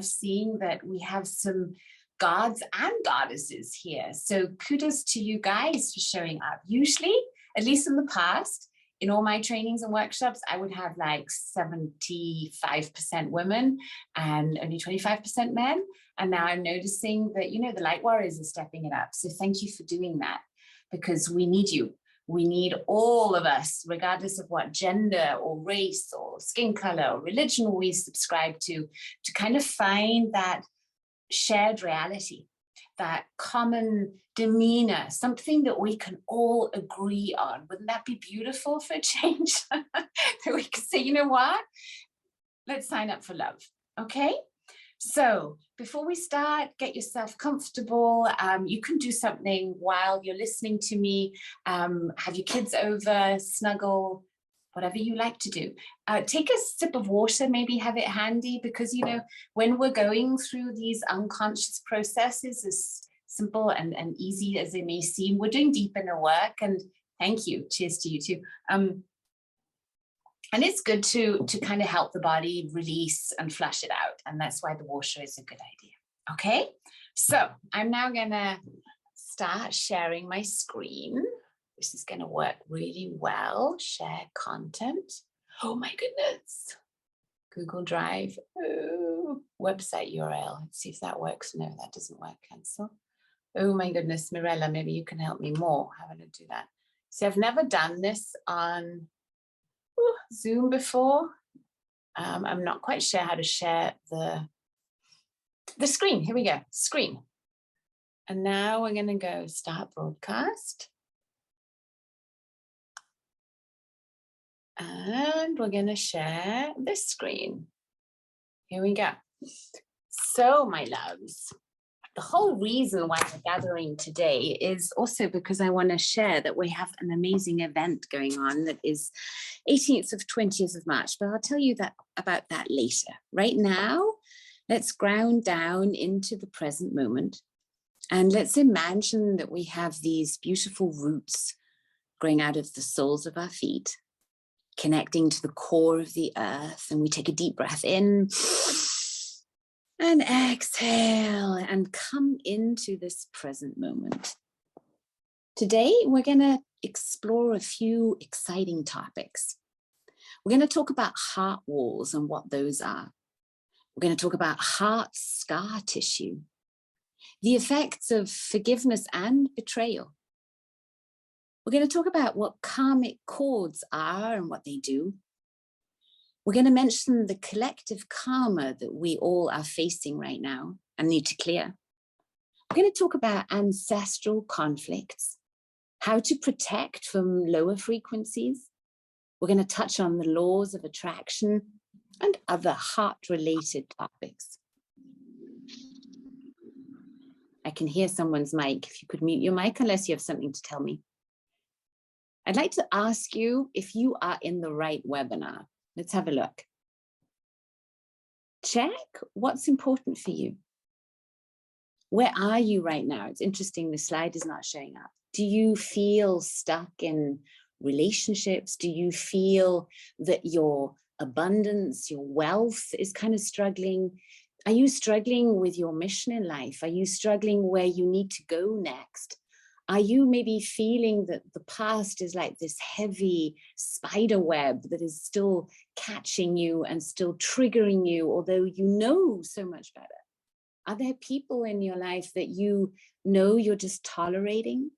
seeing that we have some gods and goddesses here. So kudos to you guys for showing up. Usually, at least in the past, in all my trainings and workshops, I would have like 75% women and only 25% men. And now I'm noticing that, you know, the light warriors are stepping it up. So thank you for doing that, because we need you. We need all of us, regardless of what gender or race or skin color or religion we subscribe to kind of find that shared reality, that common demeanor, something that we can all agree on. Wouldn't that be beautiful for a change? That we could say, you know what? Let's sign up for love, okay? So before we start, get yourself comfortable. You can do something while you're listening to me. Have your kids over, snuggle, whatever you like to do. Take a sip of water, maybe have it handy, because, you know, when we're going through these unconscious processes, as simple and easy as they may seem, we're doing deep inner work. And thank you. Cheers to you too. And it's good to kind of help the body release and flush it out. And that's why the water is a good idea. Okay, so I'm now gonna start sharing my screen. This is gonna work really well. Share content. Oh my goodness. Google Drive. Oh, website URL. Let's see if that works. No, that doesn't work. Cancel. Oh my goodness, Mirella, maybe you can help me more. How would I do that? See, I've never done this on Zoom before. I'm not quite sure how to share the screen. Here we go, screen. And now we're gonna go start broadcast. And we're gonna share this screen. Here we go. So my loves, the whole reason why we're gathering today is also because I want to share that we have an amazing event going on that is 18th of 20th of March, but I'll tell you about that later. Right now, let's ground down into the present moment, and let's imagine that we have these beautiful roots growing out of the soles of our feet, connecting to the core of the earth, and we take a deep breath in and exhale and come into this present moment. Today, we're going to explore a few exciting topics. We're going to talk about heart walls and what those are. We're going to talk about heart scar tissue, the effects of forgiveness and betrayal. We're going to talk about what karmic cords are and what they do. We're going to mention the collective karma that we all are facing right now and need to clear. We're going to talk about ancestral conflicts, how to protect from lower frequencies. We're going to touch on the laws of attraction and other heart-related topics. I can hear someone's mic. If you could mute your mic, unless you have something to tell me. I'd like to ask you if you are in the right webinar. Let's have a look. Check what's important for you. Where are you right now? It's interesting, the slide is not showing up. Do you feel stuck in relationships? Do you feel that your abundance, your wealth is kind of struggling? Are you struggling with your mission in life? Are you struggling where you need to go next? Are you maybe feeling that the past is like this heavy spider web that is still catching you and still triggering you, although you know so much better? Are there people in your life that you know you're just tolerating?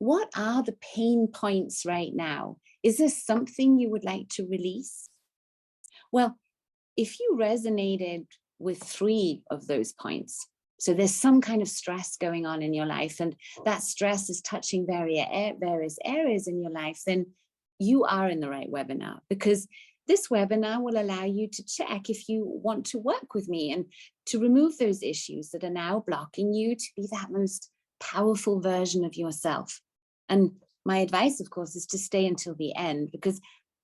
What are the pain points right now? Is there something you would like to release? Well, if you resonated with 3 of those points, so there's some kind of stress going on in your life, and that stress is touching various areas in your life, then you are in the right webinar, because this webinar will allow you to check if you want to work with me and to remove those issues that are now blocking you to be that most powerful version of yourself. And my advice, of course, is to stay until the end, because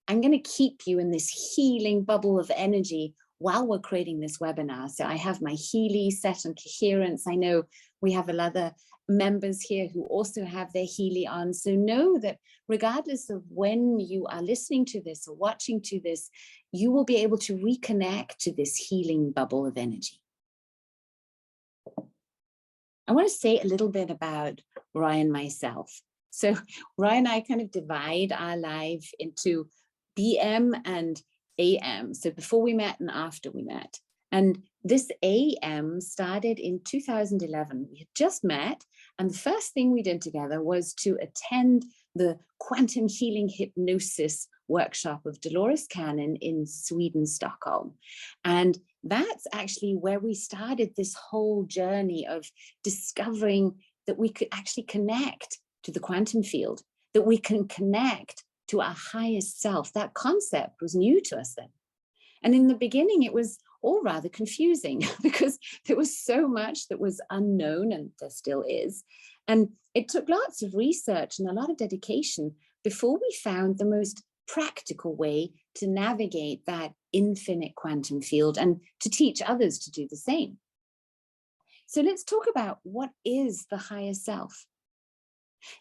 I'm going to keep you in this healing bubble of energy while we're creating this webinar. So I have my Healy set on coherence. I know we have other members here who also have their Healy on. So know that regardless of when you are listening to this or watching to this, you will be able to reconnect to this healing bubble of energy. I want to say a little bit about Roy and myself. So Roy and I kind of divide our life into BM and AM. So before we met and after we met. And this AM started in 2011. We had just met, and the first thing we did together was to attend the quantum healing hypnosis workshop of Dolores Cannon in Sweden, Stockholm. And that's actually where we started this whole journey of discovering that we could actually connect to the quantum field, that we can connect to our highest self. That concept was new to us then. And in the beginning, it was all rather confusing because there was so much that was unknown, and there still is. And it took lots of research and a lot of dedication before we found the most practical way to navigate that infinite quantum field and to teach others to do the same. So let's talk about what is the higher self.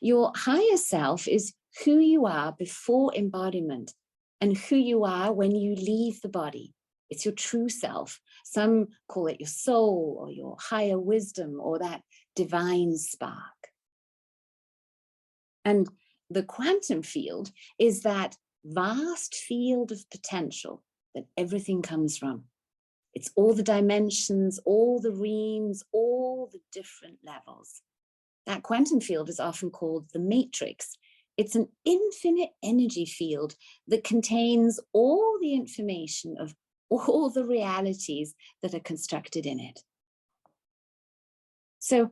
Your higher self is who you are before embodiment and who you are when you leave the body. It's your true self. Some call it your soul or your higher wisdom or that divine spark. And the quantum field is that vast field of potential that everything comes from. It's all the dimensions, all the realms, all the different levels. That quantum field is often called the matrix. It's an infinite energy field that contains all the information of all the realities that are constructed in it. So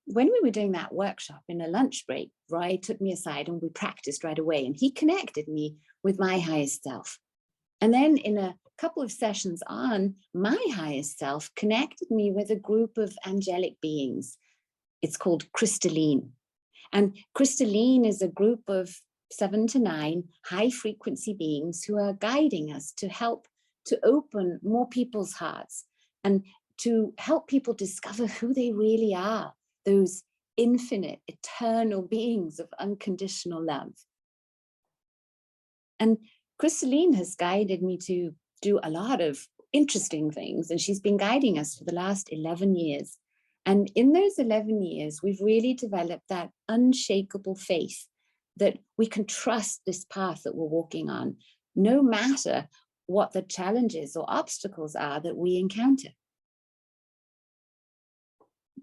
when we were doing that workshop in a lunch break, Roy took me aside and we practiced right away, and he connected me with my highest self. And then in a couple of sessions on, my highest self connected me with a group of angelic beings. It's called Crystalline. And Crystalline is a group of 7 to 9 high frequency beings who are guiding us to help to open more people's hearts and to help people discover who they really are, those infinite, eternal beings of unconditional love. And Crystalline has guided me to do a lot of interesting things, and she's been guiding us for the last 11 years. And in those 11 years, we've really developed that unshakable faith that we can trust this path that we're walking on, no matter what the challenges or obstacles are that we encounter.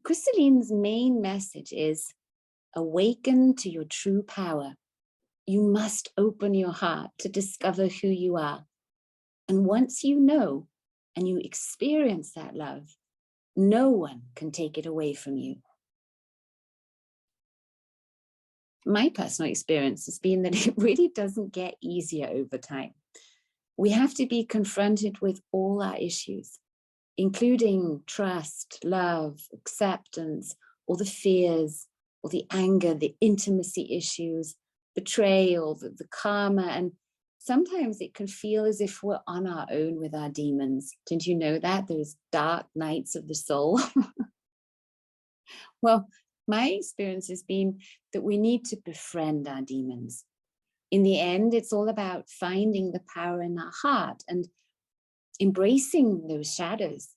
Crystalline's main message is awaken to your true power. You must open your heart to discover who you are. And once you know and you experience that love, no one can take it away from you. My personal experience has been that it really doesn't get easier over time. We have to be confronted with all our issues, including trust, love, acceptance, all the fears, all the anger, the intimacy issues, betrayal, the karma, and sometimes it can feel as if we're on our own with our demons. Didn't you know that? Those dark nights of the soul. Well, my experience has been that we need to befriend our demons. In the end, it's all about finding the power in our heart and embracing those shadows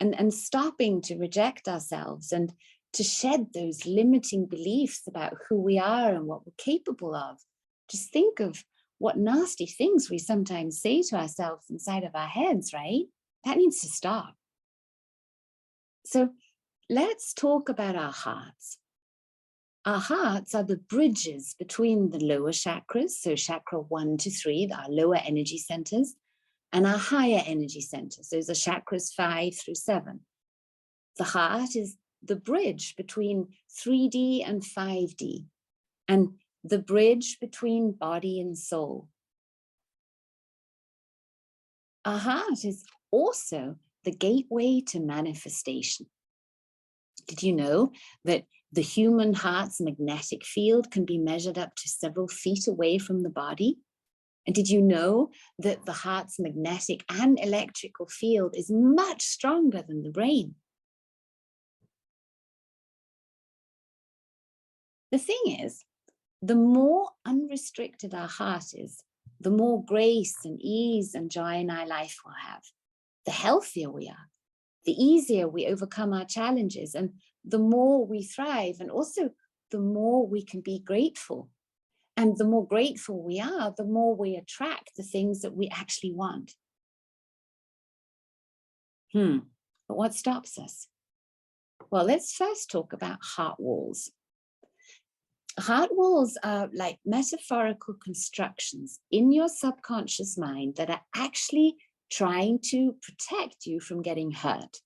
and stopping to reject ourselves and to shed those limiting beliefs about who we are and what we're capable of. Just think of what nasty things we sometimes say to ourselves inside of our heads, right? That needs to stop. So let's talk about our hearts. Our hearts are the bridges between the lower chakras, so chakra 1 to 3, our lower energy centers, and our higher energy centers. Those are chakras 5 through 7. The heart is the bridge between 3D and 5D, and the bridge between body and soul. Our heart is also the gateway to manifestation. Did you know that the human heart's magnetic field can be measured up to several feet away from the body? And did you know that the heart's magnetic and electrical field is much stronger than the brain? The thing is, the more unrestricted our heart is, the more grace and ease and joy in our life we'll have. The healthier we are, the easier we overcome our challenges, and the more we thrive, and also the more we can be grateful. And the more grateful we are, the more we attract the things that we actually want. But what stops us? Well, let's first talk about heart walls. Heart walls are like metaphorical constructions in your subconscious mind that are actually trying to protect you from getting hurt.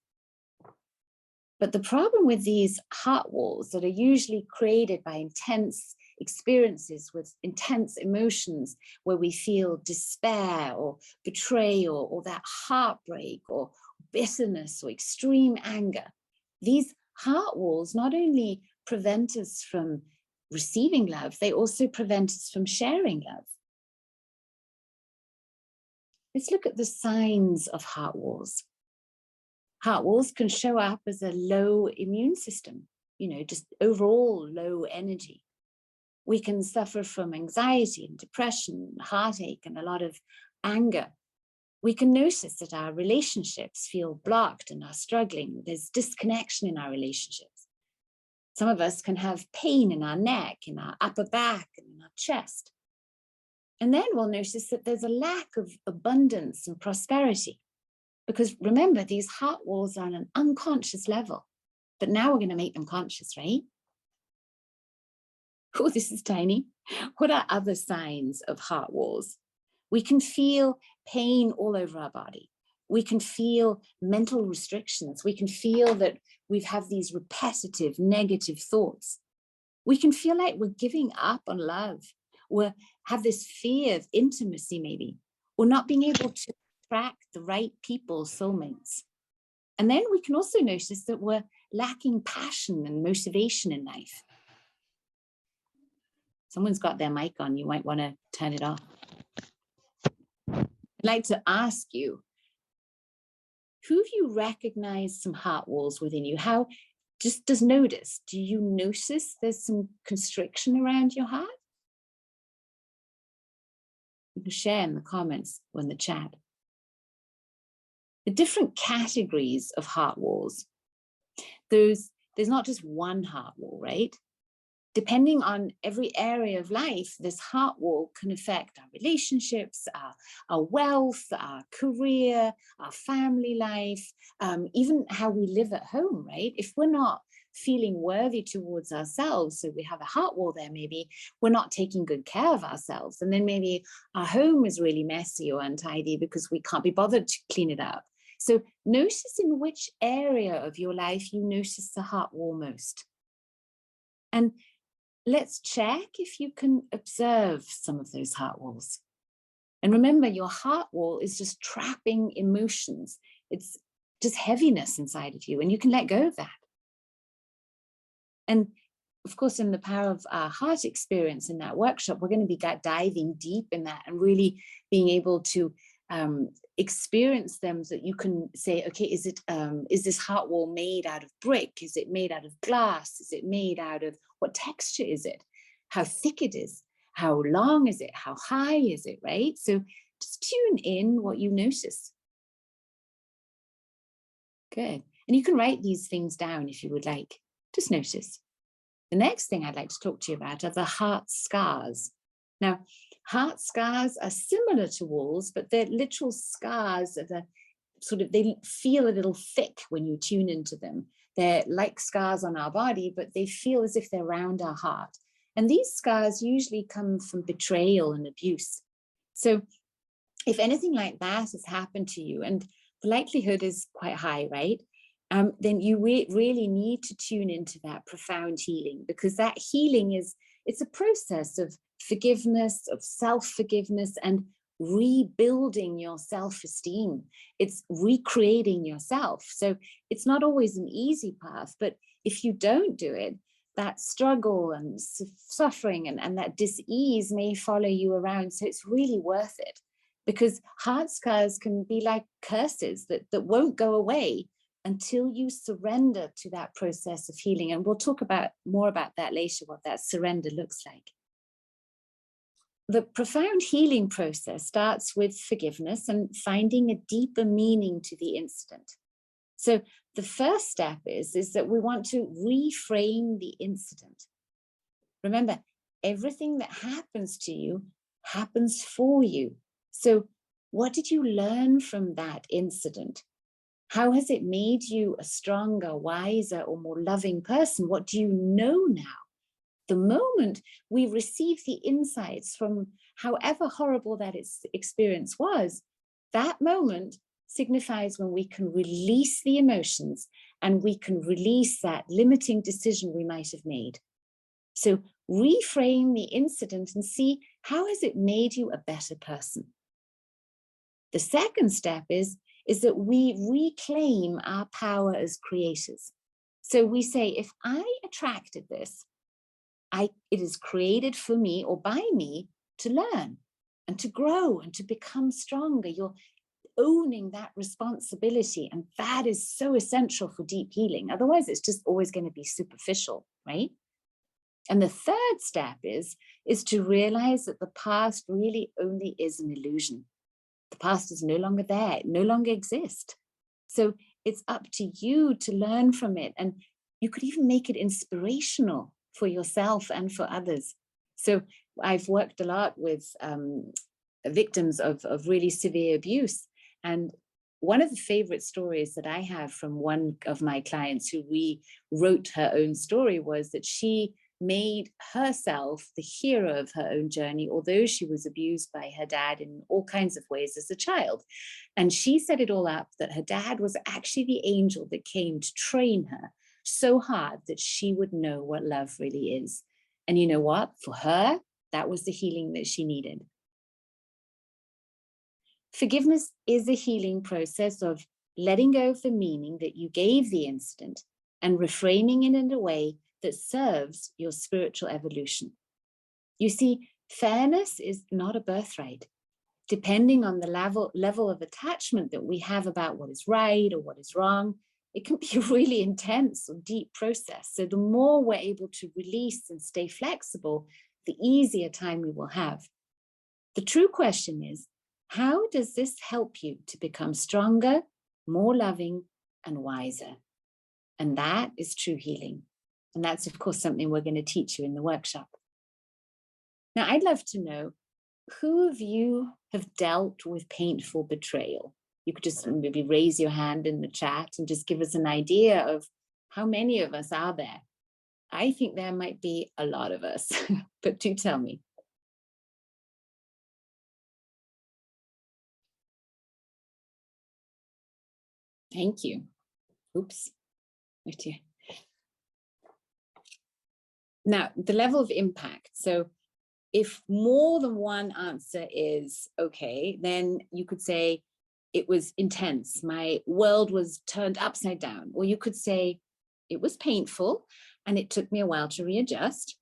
But the problem with these heart walls that are usually created by intense experiences with intense emotions, where we feel despair or betrayal or that heartbreak or bitterness or extreme anger, these heart walls not only prevent us from receiving love, they also prevent us from sharing love. Let's look at the signs of heart walls. Heart walls can show up as a low immune system, just overall low energy. We can suffer from anxiety and depression, heartache, and a lot of anger. We can notice that our relationships feel blocked and are struggling. There's disconnection in our relationships. Some of us can have pain in our neck, in our upper back, and in our chest. And then we'll notice that there's a lack of abundance and prosperity. Because remember, these heart walls are on an unconscious level. But now we're going to make them conscious, right? Oh, this is tiny. What are other signs of heart walls? We can feel pain all over our body. We can feel mental restrictions. We can feel that we have these repetitive negative thoughts. We can feel like we're giving up on love. We have this fear of intimacy maybe, or not being able to attract the right people, soulmates. And then we can also notice that we're lacking passion and motivation in life. Someone's got their mic on. You might want to turn it off. I'd like to ask you, who have you recognized some heart walls within you? Just notice, do you notice there's some constriction around your heart? You can share in the comments or in the chat. The different categories of heart walls. There's not just one heart wall, right? Depending on every area of life, this heart wall can affect our relationships, our wealth, our career, our family life, even how we live at home, right? If we're not feeling worthy towards ourselves, so we have a heart wall there, maybe we're not taking good care of ourselves. And then maybe our home is really messy or untidy because we can't be bothered to clean it up. So notice in which area of your life you notice the heart wall most. And let's check if you can observe some of those heart walls. And remember, your heart wall is just trapping emotions. It's just heaviness inside of you, and you can let go of that. And of course, in the Power of Our Heart experience in that workshop, we're going to be diving deep in that and really being able to experience them, so that you can say, okay, is this heart wall made out of brick? Is it made out of glass? Is it made out of, what texture is it? How thick it is? How long is it? How high is it, right? So just tune in what you notice. Good. And you can write these things down if you would like. Just notice. The next thing I'd like to talk to you about are the heart scars. Now, heart scars are similar to walls, but they're literal scars of they feel a little thick when you tune into them. They're like scars on our body, but they feel as if they're around our heart. And these scars usually come from betrayal and abuse. So if anything like that has happened to you, and the likelihood is quite high, right? Then you really need to tune into that profound healing, because that healing it's a process of forgiveness, of self-forgiveness, and rebuilding your self-esteem. It's recreating yourself. So it's not always an easy path, but if you don't do it, that struggle and suffering and that dis-ease may follow you around. So it's really worth it, because heart scars can be like curses that won't go away until you surrender to that process of healing. And we'll talk more about that later, what that surrender looks like. The profound healing process starts with forgiveness and finding a deeper meaning to the incident. So the first step is that we want to reframe the incident. Remember, everything that happens to you happens for you. So what did you learn from that incident? How has it made you a stronger, wiser, or more loving person? What do you know now? The moment we receive the insights from however horrible that experience was, that moment signifies when we can release the emotions and we can release that limiting decision we might have made. So reframe the incident and see, how has it made you a better person? The second step is that we reclaim our power as creators. So we say, if I attracted this, it is created for me or by me to learn and to grow and to become stronger. You're owning that responsibility. And that is so essential for deep healing. Otherwise, it's just always going to be superficial, right? And the third step is to realize that the past really only is an illusion. The past is no longer there, it no longer exists. So it's up to you to learn from it. And you could even make it inspirational for yourself and for others. So I've worked a lot with victims of really severe abuse. And one of the favorite stories that I have from one of my clients who rewrote her own story was that she made herself the hero of her own journey, although she was abused by her dad in all kinds of ways as a child. And she set it all up that her dad was actually the angel that came to train her so hard that she would know what love really is. And you know what? For her, that was the healing that she needed. Forgiveness is a healing process of letting go of the meaning that you gave the incident and reframing it in a way that serves your spiritual evolution. You see, fairness is not a birthright. Depending on the level of attachment that we have about what is right or what is wrong, it can be a really intense or deep process. So the more we're able to release and stay flexible, the easier time we will have. The true question is, how does this help you to become stronger, more loving, and wiser? And that is true healing. And that's, of course, something we're going to teach you in the workshop. Now, I'd love to know, who of you have dealt with painful betrayal? You could just maybe raise your hand in the chat and just give us an idea of how many of us are there. I think there might be a lot of us, but do tell me. Thank you. Oops. Now, the level of impact. So if more than one answer is okay, then you could say it was intense. My world was turned upside down. Or you could say it was painful and it took me a while to readjust.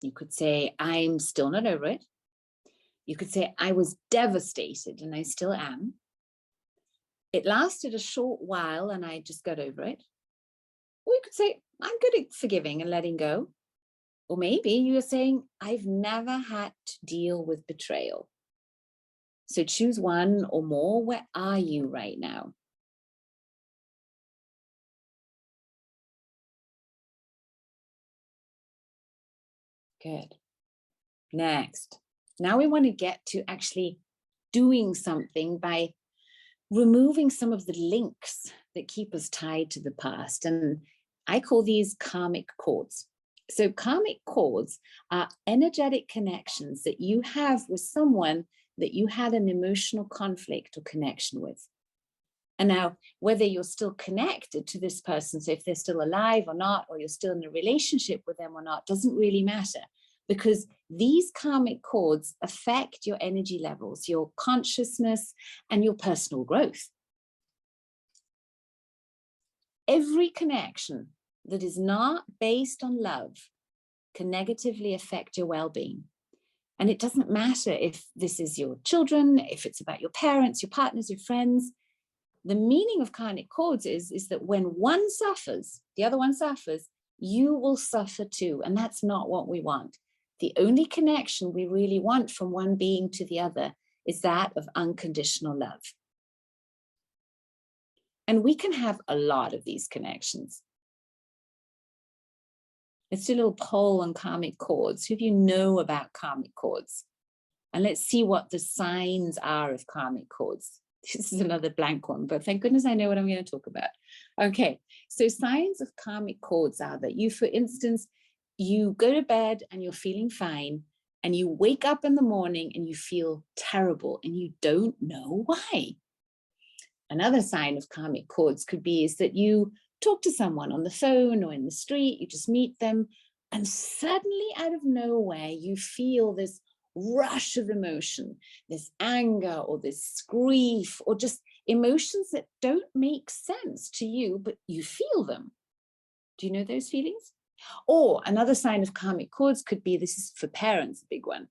You could say I'm still not over it. You could say I was devastated and I still am. It lasted a short while and I just got over it. Or you could say I'm good at forgiving and letting go. Or maybe you're saying, I've never had to deal with betrayal. So choose one or more. Where are you right now? Good. Next. Now we want to get to actually doing something by removing some of the links that keep us tied to the past. And I call these karmic cords. So karmic cords are energetic connections that you have with someone that you had an emotional conflict or connection with. And now, whether you're still connected to this person, so if they're still alive or not, or you're still in a relationship with them or not, doesn't really matter, because these karmic cords affect your energy levels, your consciousness, and your personal growth. Every connection that is not based on love can negatively affect your well-being. And it doesn't matter if this is your children, if it's about your parents, your partners, your friends. The meaning of karmic cords is that when one suffers, the other one suffers, you will suffer too. And that's not what we want. The only connection we really want from one being to the other is that of unconditional love. And we can have a lot of these connections. Let's do a little poll on karmic cords. Who of you know about karmic cords? And let's see what the signs are of karmic cords. This is another blank one, but thank goodness I know what I'm going to talk about. Okay, so signs of karmic cords are that you, for instance, you go to bed and you're feeling fine, and you wake up in the morning and you feel terrible and you don't know why. Another sign of karmic cords could be is that you talk to someone on the phone or in the street, you just meet them, and suddenly out of nowhere, you feel this rush of emotion, this anger or this grief, or just emotions that don't make sense to you, but you feel them. Do you know those feelings? Or another sign of karmic cords could be, this is for parents, a big one,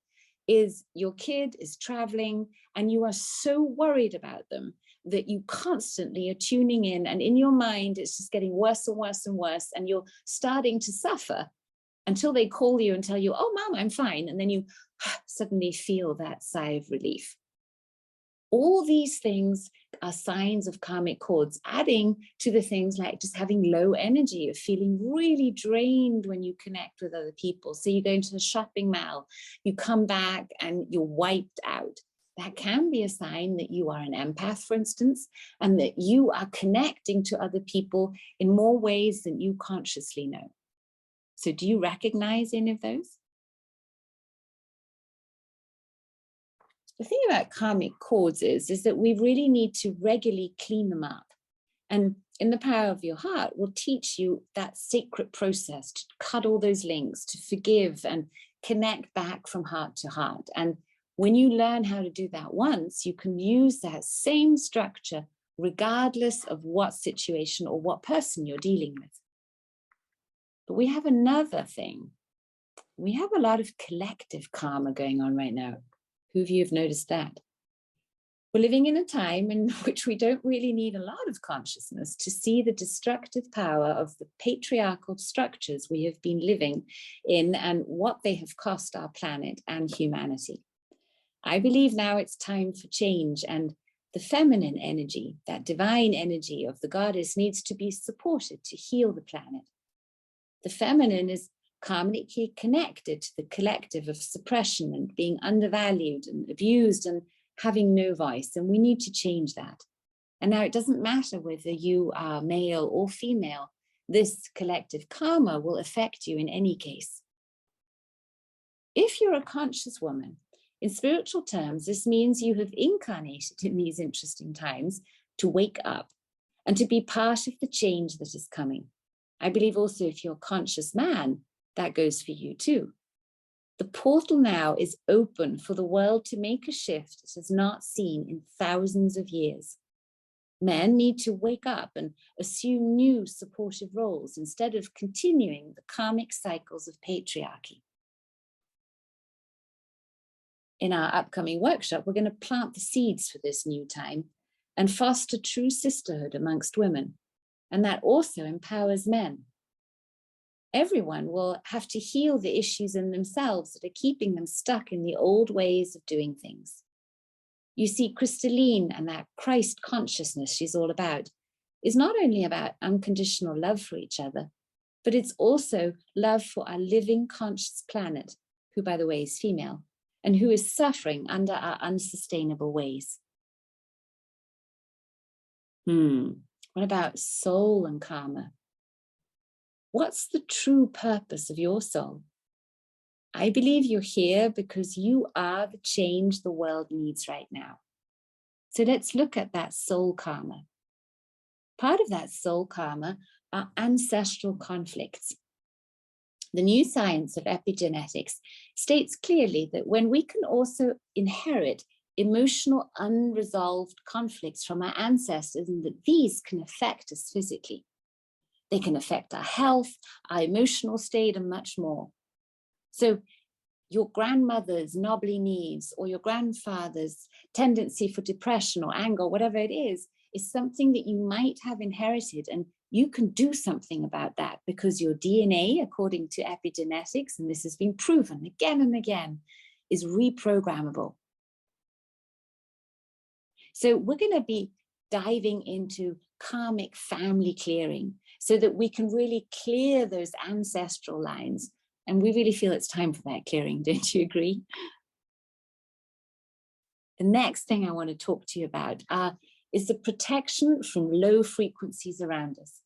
is your kid is traveling and you are so worried about them that you constantly are tuning in, and in your mind, it's just getting worse and worse and worse, and you're starting to suffer until they call you and tell you, oh, Mom, I'm fine. And then you suddenly feel that sigh of relief. All these things are signs of karmic cords, adding to the things like just having low energy, of feeling really drained when you connect with other people. So you go into the shopping mall, you come back and you're wiped out. That can be a sign that you are an empath, for instance, and that you are connecting to other people in more ways than you consciously know. So do you recognize any of those? The thing about karmic cords is that we really need to regularly clean them up. And in the Power of Your Heart, we'll teach you that sacred process to cut all those links, to forgive and connect back from heart to heart. And when you learn how to do that once, you can use that same structure regardless of what situation or what person you're dealing with. But we have another thing. We have a lot of collective karma going on right now. Who of you have noticed that? We're living in a time in which we don't really need a lot of consciousness to see the destructive power of the patriarchal structures we have been living in and what they have cost our planet and humanity. I believe now it's time for change, and the feminine energy, that divine energy of the goddess, needs to be supported to heal the planet. The feminine is karmically connected to the collective of suppression and being undervalued and abused and having no voice, and we need to change that. And now it doesn't matter whether you are male or female, this collective karma will affect you in any case. If you're a conscious woman, in spiritual terms, this means you have incarnated in these interesting times to wake up and to be part of the change that is coming. I believe also if you're a conscious man, that goes for you too. The portal now is open for the world to make a shift it has not seen in thousands of years. Men need to wake up and assume new supportive roles instead of continuing the karmic cycles of patriarchy. In our upcoming workshop, we're going to plant the seeds for this new time and foster true sisterhood amongst women. And that also empowers men. Everyone will have to heal the issues in themselves that are keeping them stuck in the old ways of doing things. You see, Crystalline and that Christ consciousness she's all about is not only about unconditional love for each other, but it's also love for our living conscious planet, who, by the way, is female, and who is suffering under our unsustainable ways. What about soul and karma? What's the true purpose of your soul? I believe you're here because you are the change the world needs right now. So let's look at that soul karma. Part of that soul karma are ancestral conflicts. The new science of epigenetics states clearly that when we can also inherit emotional unresolved conflicts from our ancestors, and that these can affect us physically. They can affect our health, our emotional state, and much more. So your grandmother's knobbly knees or your grandfather's tendency for depression or anger, whatever it is something that you might have inherited, and you can do something about that because your DNA, according to epigenetics, and this has been proven again and again, is reprogrammable. So we're going to be diving into karmic family clearing so that we can really clear those ancestral lines. And we really feel it's time for that clearing, don't you agree? The next thing I want to talk to you about is the protection from low frequencies around us.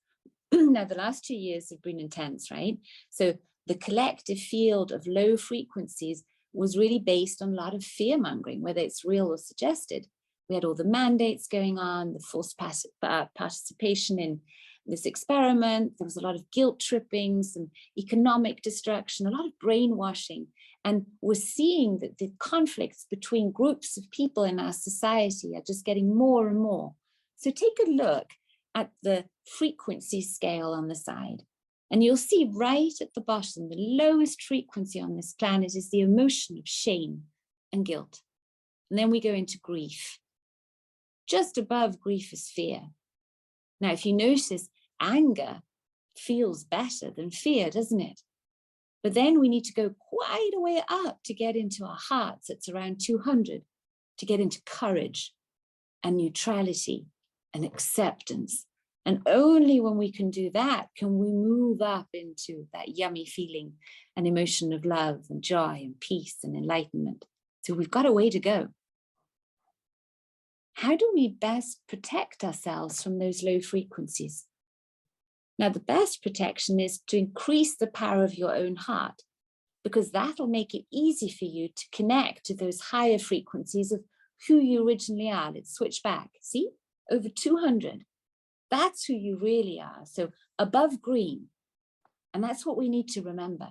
Now, the last 2 years have been intense, right? So the collective field of low frequencies was really based on a lot of fear mongering, whether it's real or suggested. We had all the mandates going on, the forced participation in this experiment. There was a lot of guilt tripping, some economic destruction, a lot of brainwashing. And we're seeing that the conflicts between groups of people in our society are just getting more and more. So take a look at the frequency scale on the side. And you'll see right at the bottom, the lowest frequency on this planet is the emotion of shame and guilt. And then we go into grief. Just above grief is fear. Now, if you notice, anger feels better than fear, doesn't it? But then we need to go quite a way up to get into our hearts. It's around 200, to get into courage and neutrality and acceptance. And only when we can do that can we move up into that yummy feeling and emotion of love and joy and peace and enlightenment. So we've got a way to go. How do we best protect ourselves from those low frequencies? Now, the best protection is to increase the power of your own heart, because that'll make it easy for you to connect to those higher frequencies of who you originally are. Let's switch back. See, over 200. That's who you really are. So above green. And that's what we need to remember.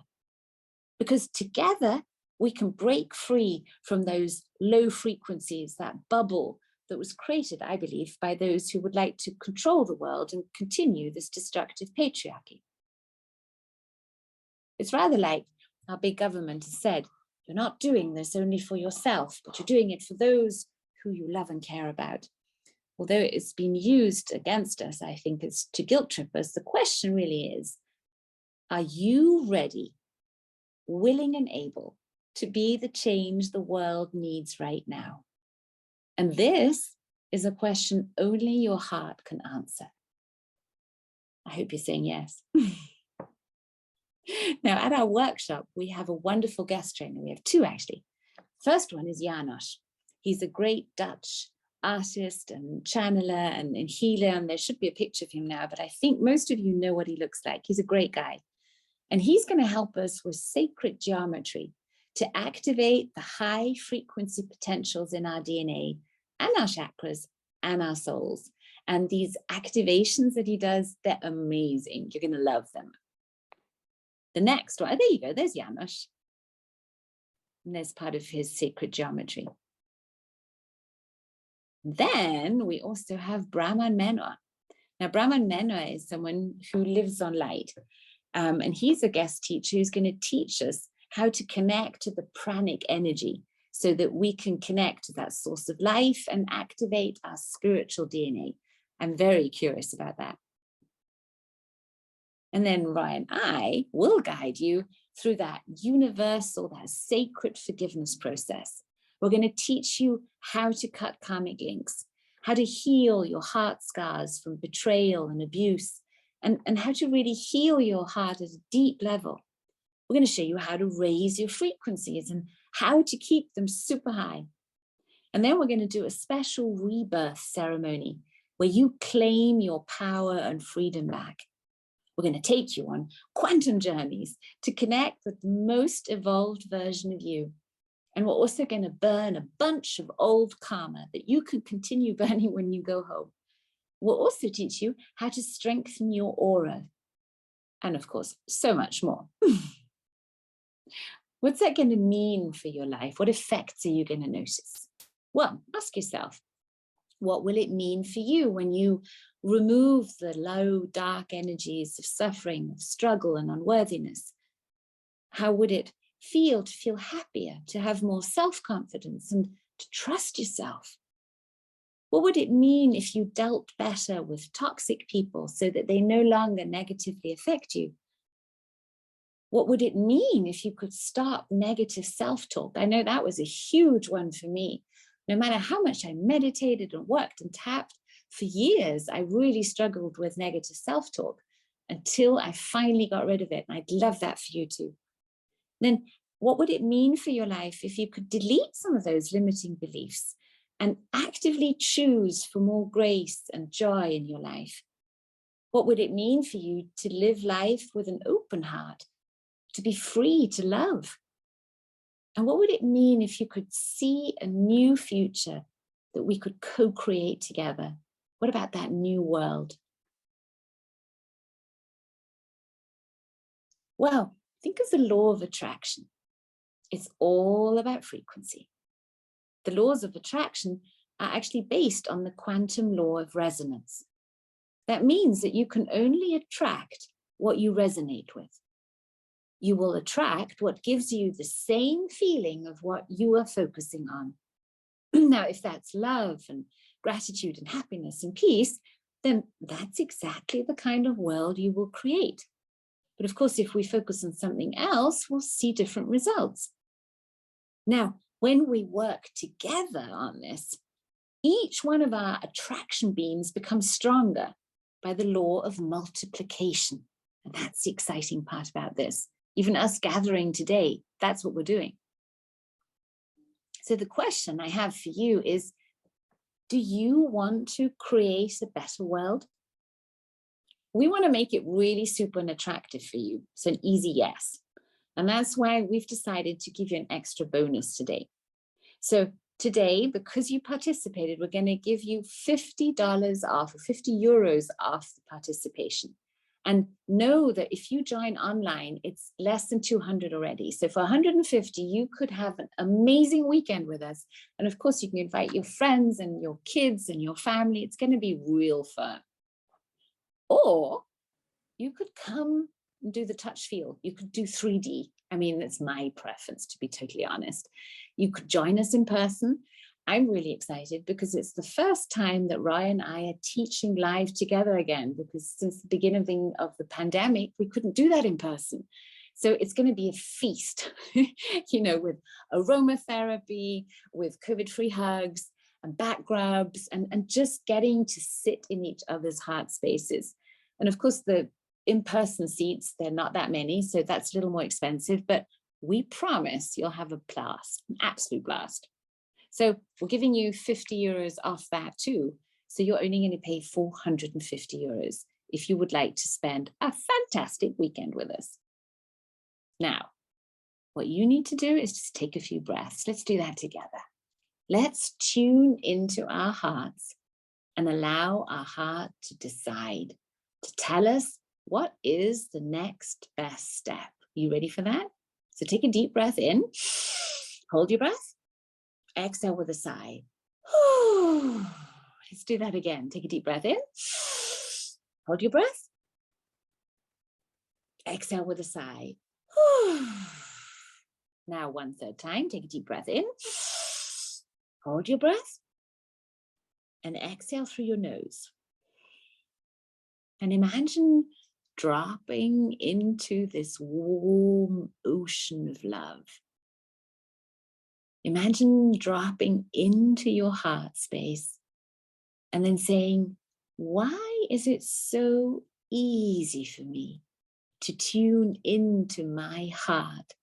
Because together we can break free from those low frequencies, that bubble that was created, I believe, by those who would like to control the world and continue this destructive patriarchy. It's rather like our big government has said, you're not doing this only for yourself, but you're doing it for those who you love and care about. Although it's been used against us, I think it's to guilt trip us. The question really is, are you ready, willing and able to be the change the world needs right now? And this is a question only your heart can answer. I hope you're saying yes. Now, at our workshop, we have a wonderful guest trainer. We have two, actually. First one is Janos. He's a great Dutch artist and channeler and healer. And there should be a picture of him now, but I think most of you know what he looks like. He's a great guy. And he's going to help us with sacred geometry to activate the high frequency potentials in our DNA and our chakras and our souls. And these activations that he does, they're amazing. You're going to love them. The next one, there you go, there's Janos. And there's part of his sacred geometry. Then we also have Brahman Menor. Now, Brahman Menor is someone who lives on light. And he's a guest teacher who's going to teach us how to connect to the pranic energy so that we can connect to that source of life and activate our spiritual DNA. I'm very curious about that. And then Ryan, I will guide you through that universal, that sacred forgiveness process. We're going to teach you how to cut karmic links, how to heal your heart scars from betrayal and abuse, and how to really heal your heart at a deep level. We're going to show you how to raise your frequencies and how to keep them super high. And then we're going to do a special rebirth ceremony where you claim your power and freedom back. We're going to take you on quantum journeys to connect with the most evolved version of you. And we're also going to burn a bunch of old karma that you can continue burning when you go home. We'll also teach you how to strengthen your aura. And of course, so much more. What's that going to mean for your life? What effects are you going to notice? Well, ask yourself, what will it mean for you when you remove the low, dark energies of suffering, of struggle and unworthiness? How would it feel to feel happier, to have more self-confidence and to trust yourself? What would it mean if you dealt better with toxic people so that they no longer negatively affect you? What would it mean if you could stop negative self-talk? I know that was a huge one for me. No matter how much I meditated and worked and tapped, for years, I really struggled with negative self-talk until I finally got rid of it. And I'd love that for you too. Then what would it mean for your life if you could delete some of those limiting beliefs and actively choose for more grace and joy in your life? What would it mean for you to live life with an open heart, to be free to love? And what would it mean if you could see a new future that we could co-create together? What about that new world? Well, think of the law of attraction. It's all about frequency. The laws of attraction are actually based on the quantum law of resonance. That means that you can only attract what you resonate with. You will attract what gives you the same feeling of what you are focusing on. Now, if that's love and gratitude and happiness and peace, then that's exactly the kind of world you will create. But of course, if we focus on something else, we'll see different results. Now, when we work together on this, each one of our attraction beams becomes stronger by the law of multiplication. And that's the exciting part about this. Even us gathering today, that's what we're doing. So the question I have for you is, do you want to create a better world? We want to make it really super and attractive for you. So an easy yes. And that's why we've decided to give you an extra bonus today. So today, because you participated, we're going to give you $50 off, or 50 euros off the participation. And know that if you join online, it's less than 200 already. So for 150, you could have an amazing weekend with us. And of course, you can invite your friends and your kids and your family. It's going to be real fun. Or you could come and do the touch feel. You could do 3D. I mean, that's my preference, to be totally honest. You could join us in person. I'm really excited because it's the first time that Roy and I are teaching live together again, because since the beginning of the pandemic, we couldn't do that in person. So it's going to be a feast, you know, with aromatherapy, with COVID-free hugs and back rubs, and just getting to sit in each other's heart spaces. And of course, the in-person seats, they're not that many, so that's a little more expensive, but we promise you'll have a blast, an absolute blast. So we're giving you 50 euros off that too. So you're only going to pay 450 euros if you would like to spend a fantastic weekend with us. Now, what you need to do is just take a few breaths. Let's do that together. Let's tune into our hearts and allow our heart to decide, to tell us what is the next best step. You ready for that? So take a deep breath in, hold your breath. Exhale with a sigh. Let's do that again. Take a deep breath in. Hold your breath. Exhale with a sigh. Now 1/3 time. Take a deep breath in. Hold your breath. And exhale through your nose. And imagine dropping into this warm ocean of love. Imagine dropping into your heart space and then saying, why is it so easy for me to tune into my heart?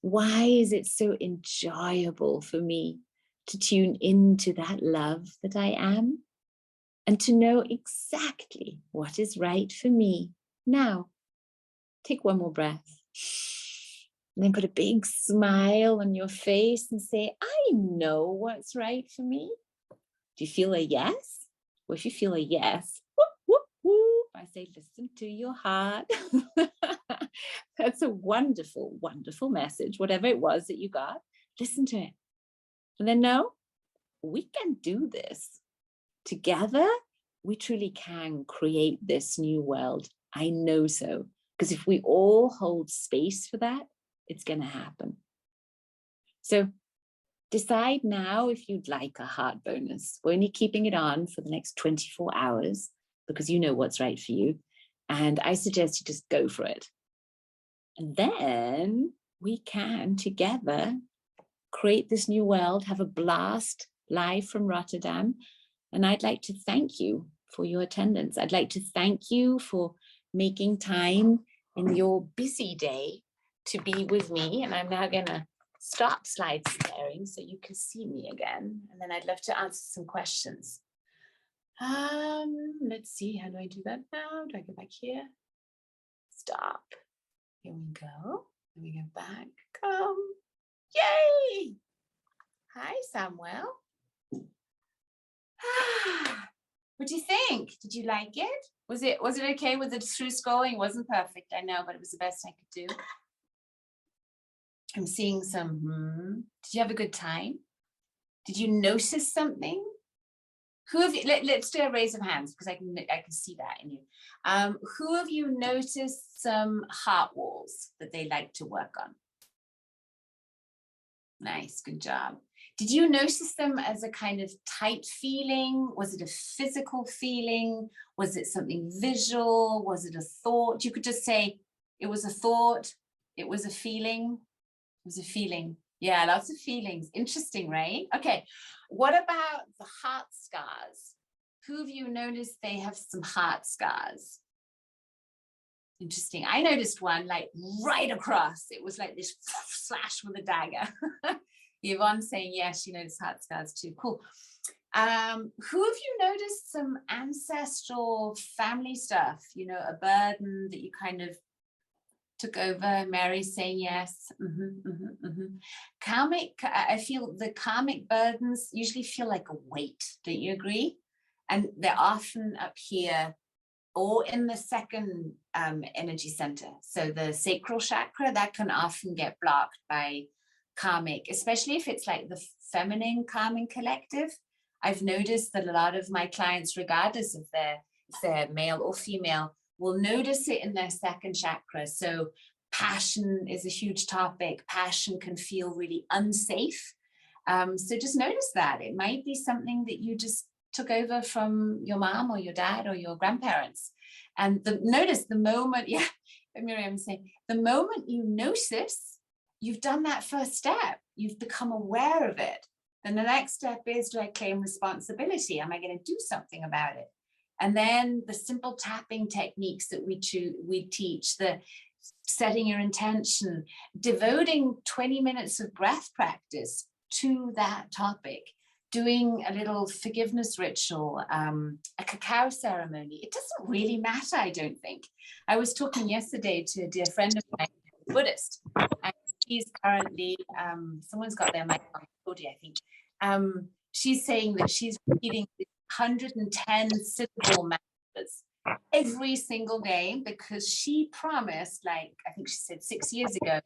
Why is it so enjoyable for me to tune into that love that I am and to know exactly what is right for me now? Take one more breath. And then put a big smile on your face and say, I know what's right for me. Do you feel a yes? Well, if you feel a yes, whoop, whoop, whoop, I say, listen to your heart. That's a wonderful, wonderful message. Whatever it was that you got, listen to it. And then know, we can do this. Together, we truly can create this new world. I know so. Because if we all hold space for that, it's going to happen. So decide now if you'd like a heart bonus. We're only keeping it on for the next 24 hours because you know what's right for you. And I suggest you just go for it. And then we can together create this new world, have a blast live from Rotterdam. And I'd like to thank you for your attendance. I'd like to thank you for making time in your busy day to be with me. And I'm now going to stop slide sharing so you can see me again. And then I'd love to answer some questions. Let's see, how do I do that now? Do I go back here? Stop. Here we go. Let me go back. Come. Yay! Hi, Samuel. What do you think? Did you like it? Was it okay with the through scrolling? It wasn't perfect, I know, but it was the best I could do. I'm seeing some. Did you have a good time? Did you notice something? Who have you? Let's do a raise of hands because I can see that in you. Who of you noticed some heart walls that they like to work on? Nice, good job. Did you notice them as a kind of tight feeling? Was it a physical feeling? Was it something visual? Was it a thought? You could just say it was a thought. It was a feeling. It was a feeling. Yeah, lots of feelings. Interesting, right? Okay. What about the heart scars? Who of you noticed they have some heart scars? Interesting. I noticed one like right across. It was like this slash with a dagger. Yvonne saying, yes, she noticed heart scars too. Cool. Who have you noticed some ancestral family stuff? You know, a burden that you kind of took over. Mary saying yes. Karmic, I feel the karmic burdens usually feel like a weight. Don't you agree? And they're often up here or in the second energy center. So the sacral chakra, that can often get blocked by karmic, especially if it's like the feminine karmic collective. I've noticed that a lot of my clients, regardless of if they're male or female, will notice it in their second chakra. So passion is a huge topic. Passion can feel really unsafe. So just notice that. It might be something that you just took over from your mom or your dad or your grandparents. And notice the moment, yeah, Miriam saying, the moment you notice, you've done that first step. You've become aware of it. Then the next step is, do I claim responsibility? Am I going to do something about it? And then the simple tapping techniques that we teach, the setting your intention, devoting 20 minutes of breath practice to that topic, doing a little forgiveness ritual, a cacao ceremony. It doesn't really matter, I don't think. I was talking yesterday to a dear friend of mine, Buddhist, and she's currently, someone's got their mic on, I think. She's saying that she's repeating 110 syllable mantras every single day because she promised, like I think she said 6 years ago,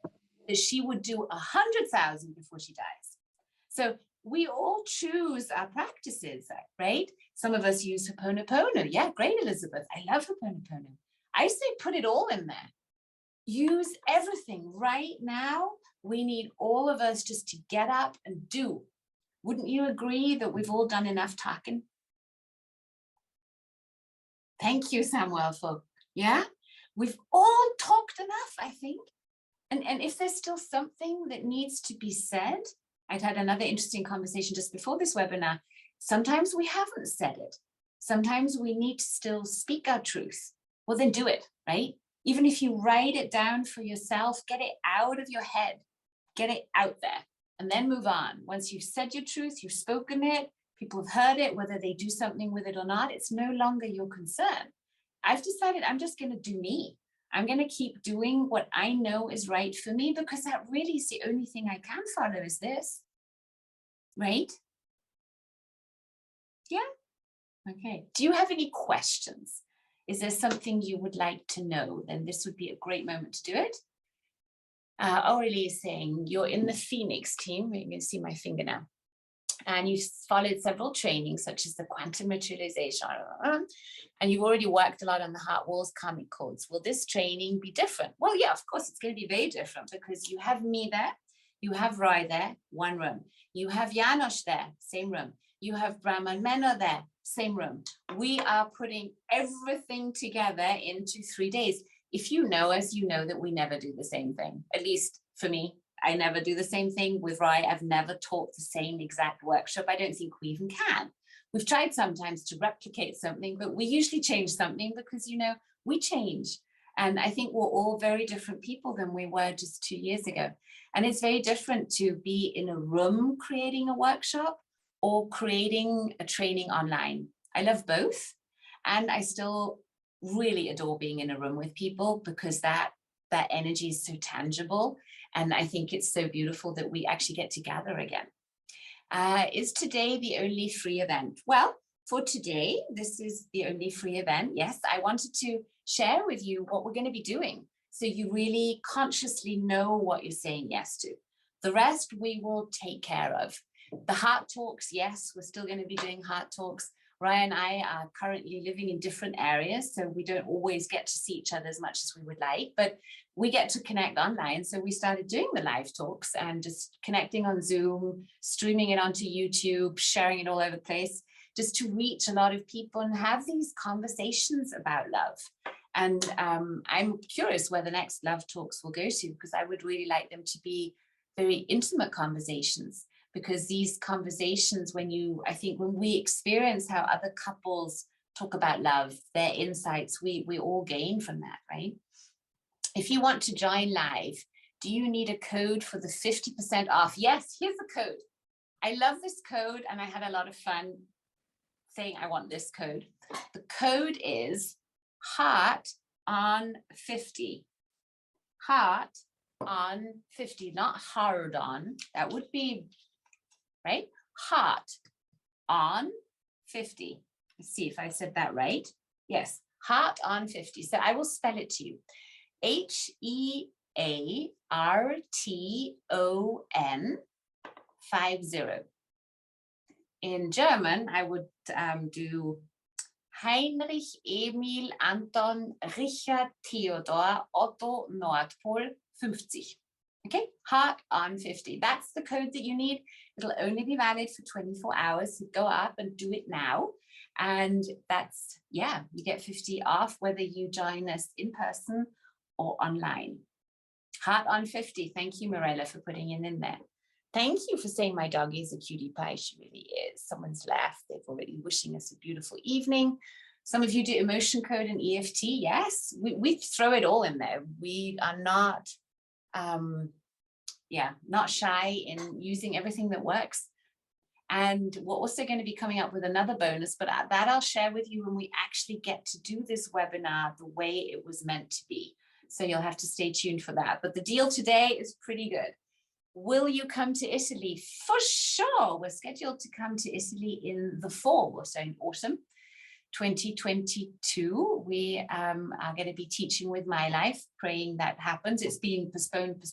that she would do 100,000 before she dies. So we all choose our practices, right? Some of us use Ho'oponopono. Yeah, great, Elizabeth. I love Ho'oponopono. I say put it all in there. Use everything. Right now, we need all of us just to get up and do. Wouldn't you agree that we've all done enough talking? Thank you, Samuel, yeah? We've all talked enough, I think. And if there's still something that needs to be said, I'd had another interesting conversation just before this webinar. Sometimes we haven't said it. Sometimes we need to still speak our truth. Well, then do it, right? Even if you write it down for yourself, get it out of your head, get it out there, and then move on. Once you've said your truth, you've spoken it, people have heard it, whether they do something with it or not, it's no longer your concern. I've decided I'm just going to do me. I'm going to keep doing what I know is right for me because that really is the only thing I can follow is this, right? Yeah? Okay. Do you have any questions? Is there something you would like to know? Then this would be a great moment to do it. Aurelie is saying, you're in the Phoenix team. You can see my finger now. and you've followed several trainings such as the quantum materialization, and you've already worked a lot on the heart walls, karmic codes. Will this training be different? Well, yeah, of course it's going to be very different, because you have me there, you have Roy there, one room. You have Janos there, same room. You have Brahman Mena there, same room. We are putting everything together into 3 days. If you know us, you know that we never do the same thing. At least for me, I never do the same thing with Roy. I've never taught the same exact workshop. I don't think we even can. We've tried sometimes to replicate something, but we usually change something because, you know, we change. And I think we're all very different people than we were just 2 years ago. And it's very different to be in a room creating a workshop or creating a training online. I love both. And I still really adore being in a room with people, because that energy is so tangible. And I think it's so beautiful that we actually get to gather again. Is today the only free event? Well, for today, this is the only free event. Yes, I wanted to share with you what we're going to be doing, so you really consciously know what you're saying yes to. The rest we will take care of. The heart talks, yes, we're still going to be doing heart talks. Ryan and I are currently living in different areas, so we don't always get to see each other as much as we would like, but we get to connect online. So we started doing the live talks and just connecting on Zoom, streaming it onto YouTube, sharing it all over the place, just to reach a lot of people and have these conversations about love. And I'm curious where the next love talks will go to, because I would really like them to be very intimate conversations. Because these conversations, I think when we experience how other couples talk about love, their insights, we all gain from that, right? If you want to join live, do you need a code for the 50% off? Yes, here's the code. I love this code, and I had a lot of fun saying I want this code. The code is heart on 50. Heart on 50, not hard on. That would be right? Heart on 50. Let's see if I said that right. Yes, heart on 50. So I will spell it to you. HEARTON 50. In German, I would do Heinrich Emil Anton Richard Theodor Otto Nordpol 50. Okay, heart on 50. That's the code that you need. It'll only be valid for 24 hours. So go up and do it now. And that's, yeah, you get 50 off whether you join us in person or online. Heart on 50. Thank you, Mirella, for putting it in there. Thank you for saying my doggy is a cutie pie. She really is. Someone's laughed. They've already wishing us a beautiful evening. Some of you do emotion code and EFT. Yes, we throw it all in there. We are not not shy in using everything that works. And we're also going to be coming up with another bonus, but that I'll share with you when we actually get to do this webinar the way it was meant to be. So you'll have to stay tuned for that. But the deal today is pretty good. Will you come to Italy? For sure. We're scheduled to come to Italy in the fall, so in autumn 2022. We are going to be teaching with My Life, praying that happens. It's being postponed.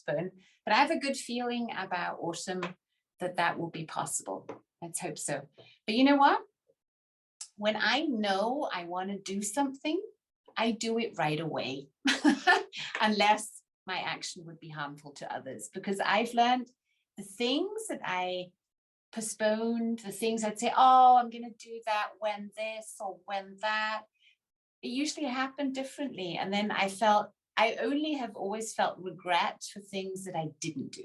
But I have a good feeling about autumn that will be possible. Let's hope so. But you know what? When I know I want to do something, I do it right away, unless my action would be harmful to others. Because I've learned the things that I postponed, the things I'd say, oh, I'm going to do that when this or when that, it usually happened differently. And then I only have always felt regret for things that I didn't do.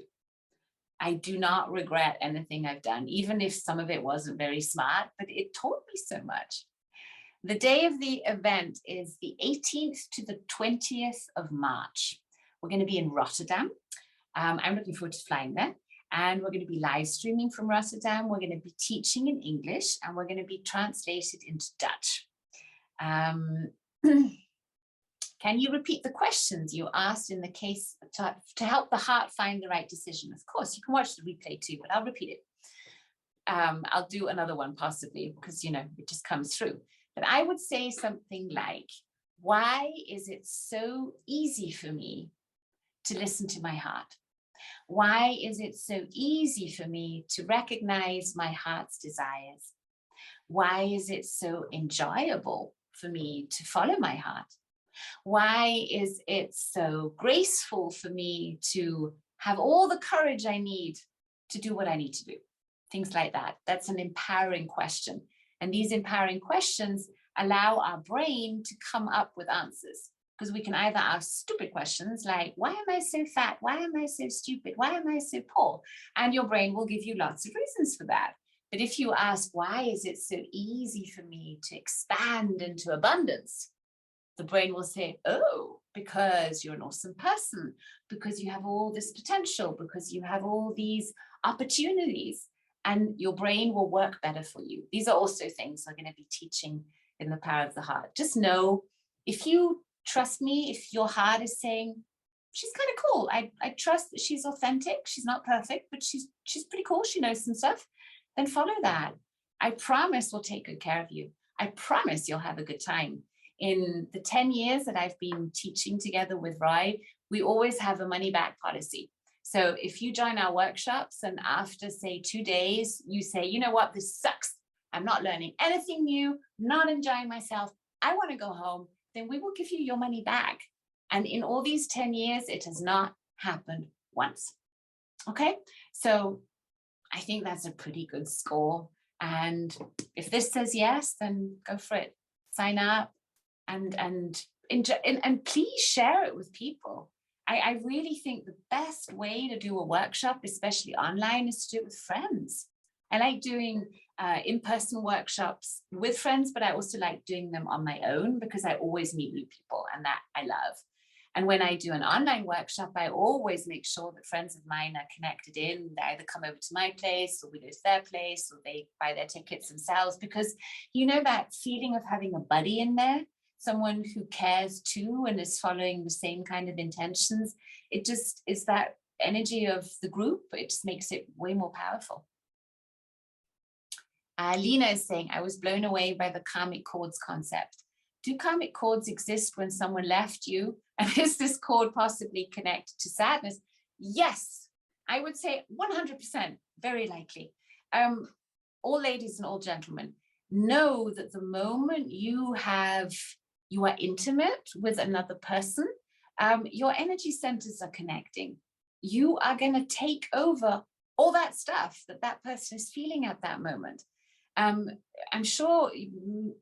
I do not regret anything I've done, even if some of it wasn't very smart, but it taught me so much. The day of the event is the 18th to the 20th of March. We're going to be in Rotterdam. I'm looking forward to flying there. And we're going to be live streaming from Rotterdam. We're going to be teaching in English, and we're going to be translated into Dutch. Can you repeat the questions you asked in the case to help the heart find the right decision? Of course, you can watch the replay too, but I'll repeat it. I'll do another one possibly, because, you know, it just comes through. But I would say something like, why is it so easy for me to listen to my heart? Why is it so easy for me to recognize my heart's desires? Why is it so enjoyable for me to follow my heart? Why is it so graceful for me to have all the courage I need to do what I need to do? Things like that. That's an empowering question. And these empowering questions allow our brain to come up with answers. Because we can either ask stupid questions like, why am I so fat? Why am I so stupid? Why am I so poor? And your brain will give you lots of reasons for that. But if you ask, why is it so easy for me to expand into abundance? The brain will say, oh, because you're an awesome person, because you have all this potential, because you have all these opportunities, and your brain will work better for you. These are also things we're going to be teaching in the Power of the Heart. Just know, if you trust me, if your heart is saying, she's kind of cool, I trust that she's authentic, she's not perfect, but she's pretty cool, she knows some stuff, then follow that. I promise we'll take good care of you. I promise you'll have a good time. In the 10 years that I've been teaching together with Roy, we always have a money back policy. So if you join our workshops and after, say, 2 days, you say, you know what, this sucks, I'm not learning anything new, not enjoying myself, I want to go home, then we will give you your money back. And in all these 10 years, it has not happened once. Okay, so I think that's a pretty good score. And if this says yes, then go for it. Sign up and please share it with people. I really think the best way to do a workshop, especially online, is to do it with friends. I like doing in-person workshops with friends, but I also like doing them on my own because I always meet new people, and that I love. And when I do an online workshop, I always make sure that friends of mine are connected in. They either come over to my place, or we go to their place, or they buy their tickets themselves, because you know that feeling of having a buddy in there, someone who cares too and is following the same kind of intentions. It just is that energy of the group. It just makes it way more powerful. Lena is saying, I was blown away by the karmic cords concept. Do karmic cords exist when someone left you? And is this cord possibly connected to sadness? Yes, I would say 100%, very likely. All ladies and all gentlemen, know that the moment you are intimate with another person, your energy centers are connecting. You are going to take over all that stuff that person is feeling at that moment. I'm sure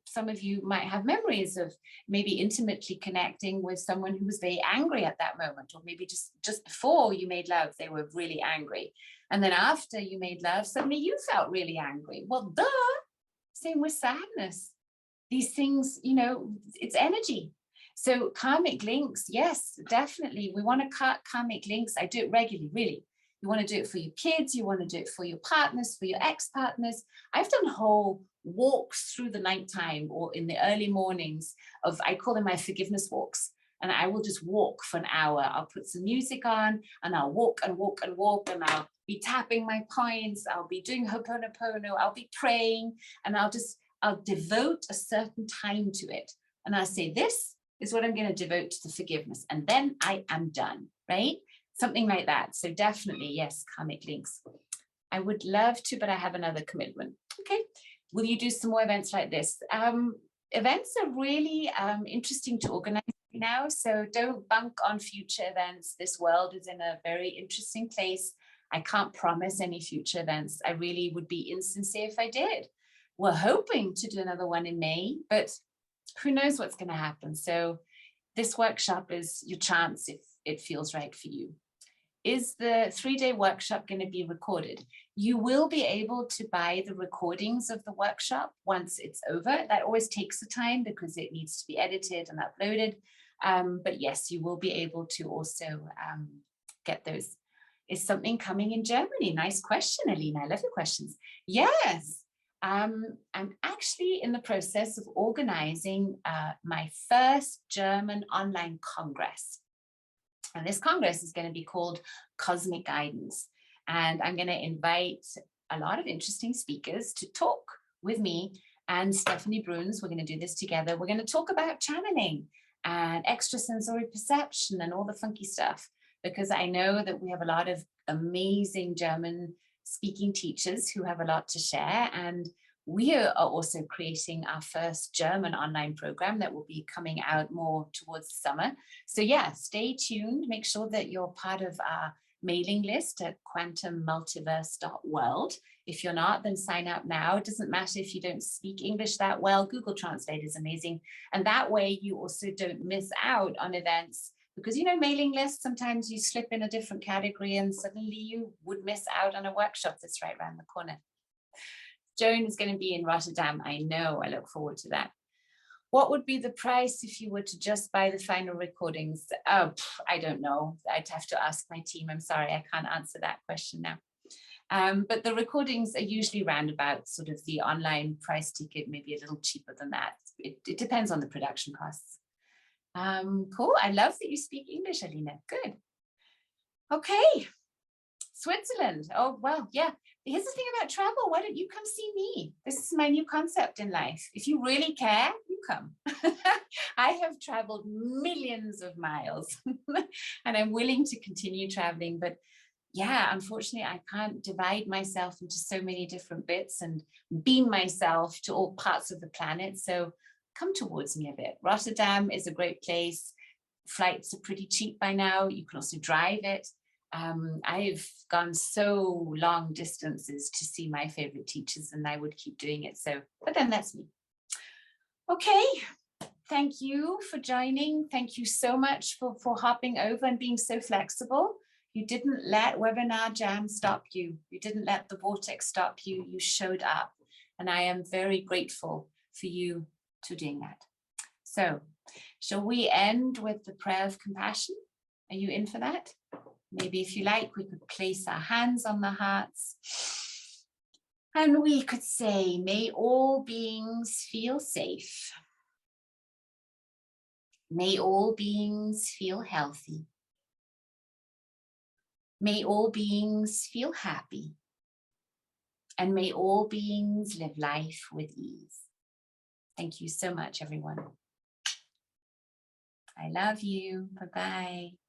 some of you might have memories of maybe intimately connecting with someone who was very angry at that moment, or maybe just before you made love, they were really angry. And then after you made love, suddenly you felt really angry. Well, duh, same with sadness. These things, it's energy. So karmic links, yes, definitely. We want to cut karmic links. I do it regularly, really. You want to do it for your kids, you want to do it for your partners, for your ex-partners. I've done whole walks through the nighttime or in the early mornings I call them my forgiveness walks. And I will just walk for an hour. I'll put some music on and I'll walk and walk and walk, and I'll be tapping my points. I'll be doing Ho'oponopono. I'll be praying, and I'll devote a certain time to it. And I'll say, this is what I'm going to devote to the forgiveness. And then I am done, right? Something like that. So definitely, yes, karmic links. I would love to, but I have another commitment. Okay. Will you do some more events like this? Events are really interesting to organize now. So don't bunk on future events. This world is in a very interesting place. I can't promise any future events. I really would be insincere if I did. We're hoping to do another one in May, but who knows what's going to happen. So this workshop is your chance if it feels right for you. Is the 3-day workshop going to be recorded? You will be able to buy the recordings of the workshop once it's over. That always takes the time because it needs to be edited and uploaded. But yes, you will be able to also get those. Is something coming in Germany? Nice question, Alina. I love your questions. Yes. I'm actually in the process of organizing my first German online congress. And this congress is going to be called Cosmic Guidance. And I'm going to invite a lot of interesting speakers to talk with me and Stephanie Bruns. We're going to do this together. We're going to talk about channeling and extrasensory perception and all the funky stuff. because I know that we have a lot of amazing German speaking teachers who have a lot to share. And we are also creating our first German online program that will be coming out more towards the summer. So yeah, stay tuned. Make sure that you're part of our mailing list at quantummultiverse.world. If you're not, then sign up now. It doesn't matter if you don't speak English that well. Google Translate is amazing. And that way you also don't miss out on events, because, you know, mailing lists, sometimes you slip in a different category and suddenly you would miss out on a workshop that's right around the corner. Joan is going to be in Rotterdam. I know. I look forward to that. What would be the price if you were to just buy the final recordings? Oh, I don't know. I'd have to ask my team. I'm sorry, I can't answer that question now. But the recordings are usually round about sort of the online price ticket, maybe a little cheaper than that. It depends on the production costs. Cool. I love that you speak English, Alina. Good. Okay. Switzerland. Oh, well, yeah. Here's the thing about travel. Why don't you come see me? This is my new concept in life. If you really care, you come. I have traveled millions of miles and I'm willing to continue traveling. But yeah, unfortunately, I can't divide myself into so many different bits and beam myself to all parts of the planet. So come towards me a bit. Rotterdam is a great place. Flights are pretty cheap by now. You can also drive it. I've gone so long distances to see my favorite teachers, and I would keep doing it. So, but then that's me. Okay. Thank you for joining. Thank you so much for hopping over and being so flexible. You didn't let Webinar Jam stop you. You didn't let the vortex stop you. You showed up. And I am very grateful for you to doing that. So, shall we end with the prayer of compassion? Are you in for that? Maybe if you like, we could place our hands on the hearts and we could say, may all beings feel safe. May all beings feel healthy. May all beings feel happy. And may all beings live life with ease. Thank you so much, everyone. I love you. Bye-bye.